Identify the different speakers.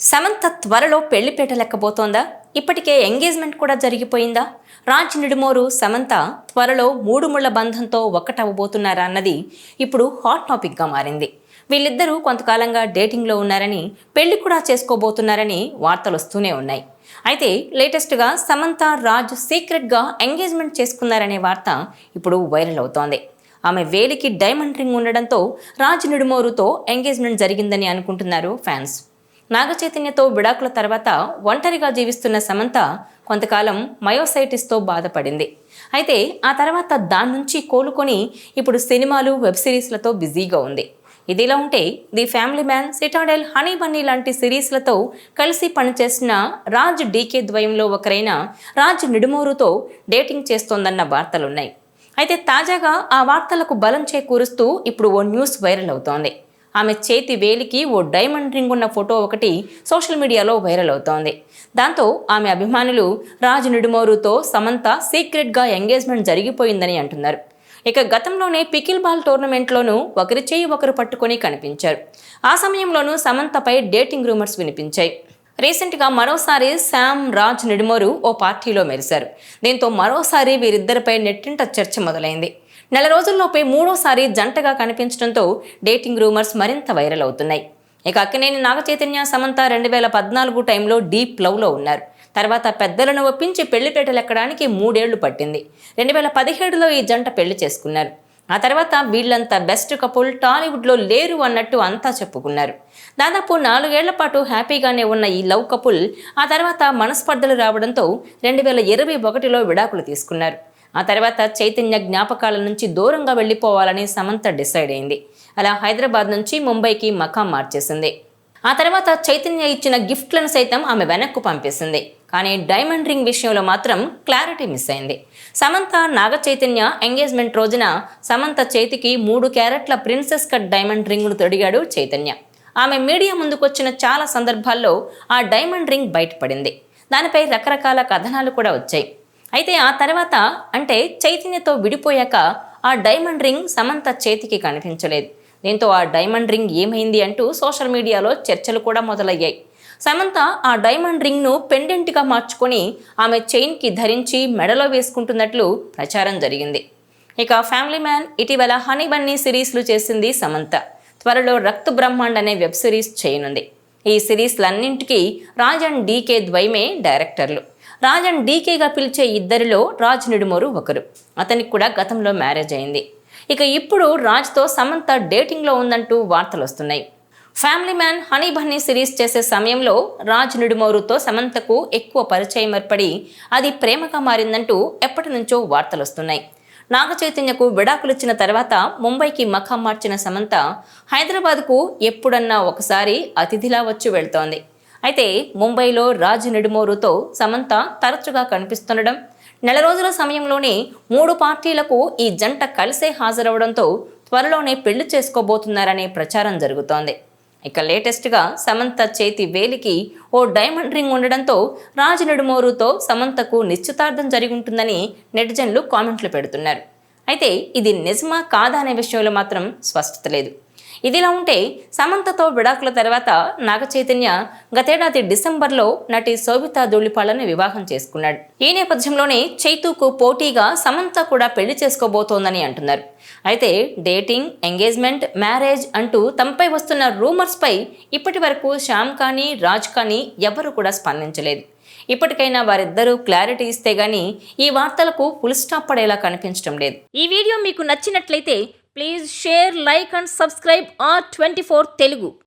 Speaker 1: సమంత త్వరలో పెళ్లిపేట లెక్కబోతోందా? ఇప్పటికే ఎంగేజ్మెంట్ కూడా జరిగిపోయిందా? రాజ్ నిడుమోరు సమంత త్వరలో మూడు ముళ్ల బంధంతో ఒక్కటవ్వబోతున్నారా అన్నది ఇప్పుడు హాట్ టాపిక్గా మారింది. వీళ్ళిద్దరూ కొంతకాలంగా డేటింగ్లో ఉన్నారని, పెళ్లి కూడా చేసుకోబోతున్నారని వార్తలు వస్తూనే ఉన్నాయి. అయితే లేటెస్ట్గా సమంత రాజ్ సీక్రెట్గా ఎంగేజ్మెంట్ చేసుకున్నారనే వార్త ఇప్పుడు వైరల్ అవుతోంది. ఆమె వేలికి డైమండ్ రింగ్ ఉండడంతో రాజ్ నిడుమోరుతో ఎంగేజ్మెంట్ జరిగిందని అనుకుంటున్నారు ఫ్యాన్స్. నాగచైతన్యతో విడాకుల తర్వాత ఒంటరిగా జీవిస్తున్న సమంత కొంతకాలం మయోసైటిస్తో బాధపడింది. అయితే ఆ తర్వాత దాని నుంచి కోలుకొని ఇప్పుడు సినిమాలు, వెబ్ సిరీస్లతో బిజీగా ఉంది. ఇదిలా ఉంటే the family man, Citadel, honey Bunny లాంటి సిరీస్లతో కలిసి పనిచేసిన రాజ్ డీకే ద్వయంలో ఒకరైన రాజ్ నిడుమోరుతో డేటింగ్ చేస్తోందన్న వార్తలున్నాయి. అయితే తాజాగా ఆ వార్తలకు బలం చేకూరుస్తూ ఇప్పుడు ఓ న్యూస్ వైరల్ అవుతోంది. ఆమె చేతి వేలికి ఓ డైమండ్ రింగ్ ఉన్న ఫోటో ఒకటి సోషల్ మీడియాలో వైరల్ అవుతోంది. దాంతో ఆమె అభిమానులు రాజ్ నిడుమోరుతో సమంత సీక్రెట్గా ఎంగేజ్మెంట్ జరిగిపోయిందని అంటున్నారు. ఇక గతంలోనే పికిల్ బాల్ టోర్నమెంట్లోనూ ఒకరి చేయి ఒకరు పట్టుకొని కనిపించారు. ఆ సమయంలోనూ సమంతపై డేటింగ్ రూమర్స్ వినిపించాయి. రీసెంట్గా మరోసారి శామ్, రాజ్ నిడుమోరు ఓ పార్టీలో మెరిశారు. దీంతో మరోసారి వీరిద్దరిపై నెట్టింట చర్చ మొదలైంది. నెల రోజుల్లోపే మూడోసారి జంటగా కనిపించడంతో డేటింగ్ రూమర్స్ మరింత వైరల్ అవుతున్నాయి. ఇక అక్కినేని నాగచైతన్య, సమంత 2014 టైంలో డీప్ లవ్లో ఉన్నారు. తర్వాత పెద్దలను ఒప్పించి పెళ్లిపేటలెక్కడానికి 3 ఏళ్లు పట్టింది. 2017లో ఈ జంట పెళ్లి చేసుకున్నారు. ఆ తర్వాత వీళ్ళంతా బెస్ట్ కపుల్, టాలీవుడ్లో లేరు అన్నట్టు అంతా చెప్పుకున్నారు. దాదాపు 4 ఏళ్ల పాటు హ్యాపీగానే ఉన్న ఈ లవ్ కపుల్ ఆ తర్వాత మనస్పర్ధలు రావడంతో 2021లో విడాకులు తీసుకున్నారు. ఆ తర్వాత చైతన్య జ్ఞాపకాల నుంచి దూరంగా వెళ్ళిపోవాలని సమంత డిసైడ్ అయింది. అలా హైదరాబాద్ నుంచి ముంబైకి మకాం మార్చేసింది. ఆ తర్వాత చైతన్య ఇచ్చిన గిఫ్ట్లను సైతం ఆమె వెనక్కు పంపేసింది. కానీ డైమండ్ రింగ్ విషయంలో మాత్రం క్లారిటీ మిస్ అయింది. సమంత, నాగ చైతన్య ఎంగేజ్మెంట్ రోజున సమంత చేతికి 3 క్యారెట్ల ప్రిన్సెస్ కట్ డైమండ్ రింగ్ను తొడిగాడు చైతన్య. ఆమె మీడియా ముందుకొచ్చిన చాలా సందర్భాల్లో ఆ డైమండ్ రింగ్ బయటపడింది. దానిపై రకరకాల కథనాలు కూడా వచ్చాయి. అయితే ఆ తర్వాత అంటే చైతన్యతో విడిపోయాక ఆ డైమండ్ రింగ్ సమంత చేతికి కనిపించలేదు. దీంతో ఆ డైమండ్ రింగ్ ఏమైంది అంటూ సోషల్ మీడియాలో చర్చలు కూడా మొదలయ్యాయి. సమంత ఆ డైమండ్ రింగ్ను పెండెంట్గా మార్చుకొని ఆమె చైన్కి ధరించి మెడలో వేసుకుంటున్నట్లు ప్రచారం జరిగింది. ఇక ఫ్యామిలీ మ్యాన్, ఇటీవల హనీ బన్నీ సిరీస్లు చేసింది సమంత. త్వరలో రక్త్ బ్రహ్మాండ్ అనే వెబ్ సిరీస్ చేయనుంది. ఈ సిరీస్లన్నింటికీ రాజ్ అండ్ డీకే ద్వయమే డైరెక్టర్లు. రాజ్ అండ్ డీకేగా పిలిచే ఇద్దరిలో రాజ్ నిడుమోరు ఒకరు. అతనికి కూడా గతంలో మ్యారేజ్ అయింది. ఇక ఇప్పుడు రాజ్తో సమంత డేటింగ్లో ఉందంటూ వార్తలు వస్తున్నాయి. Family man, honey Bunny series చేసే సమయంలో రాజ్ నిడుమోరుతో సమంతకు ఎక్కువ పరిచయం ఏర్పడి అది ప్రేమగా మారిందంటూ ఎప్పటి నుంచో వార్తలు వస్తున్నాయి. నాగ చైతన్యకు విడాకులిచ్చిన తర్వాత ముంబైకి మకాం మార్చిన సమంత హైదరాబాద్కు ఎప్పుడన్నా ఒకసారి అతిథిలా వచ్చి వెళ్తోంది. అయితే ముంబైలో రాజ్ నిడుమోరుతో సమంత తరచుగా కనిపిస్తుండడం, నెల రోజుల సమయంలోనే 3 పార్టీలకు ఈ జంట కలిసే హాజరవడంతో త్వరలోనే పెళ్లి చేసుకోబోతున్నారనే ప్రచారం జరుగుతోంది. ఇక లేటెస్ట్గా సమంత చేతి వేలికి ఓ డైమండ్ రింగ్ ఉండడంతో రాజ్ నిడుమోరుతో సమంతకు నిశ్చితార్థం జరిగి ఉంటుందని నెటిజన్లు కామెంట్లు పెడుతున్నారు. అయితే ఇది నిజమా కాదా అనే విషయంలో మాత్రం స్పష్టత లేదు. ఇదిలా ఉంటే సమంతతో విడాకుల తర్వాత నాగ చైతన్య గతేడాది డిసెంబర్లో నటి శోభితా ధూళిపాళ్లను వివాహం చేసుకున్నాడు. ఈ నేపథ్యంలోనే చైతూకు పోటీగా సమంత కూడా పెళ్లి చేసుకోబోతోందని అంటున్నారు. అయితే డేటింగ్, ఎంగేజ్మెంట్, మ్యారేజ్ అంటూ తమపై వస్తున్న రూమర్స్పై ఇప్పటి వరకు శ్యామ్ కానీ రాజ్ కానీ ఎవరు కూడా స్పందించలేదు. ఇప్పటికైనా వారిద్దరూ క్లారిటీ ఇస్తే గానీ ఈ వార్తలకు ఫుల్ స్టాప్ పడేలా కనిపించడం లేదు. ఈ వీడియో మీకు నచ్చినట్లయితే please share, like and subscribe R24 Telugu.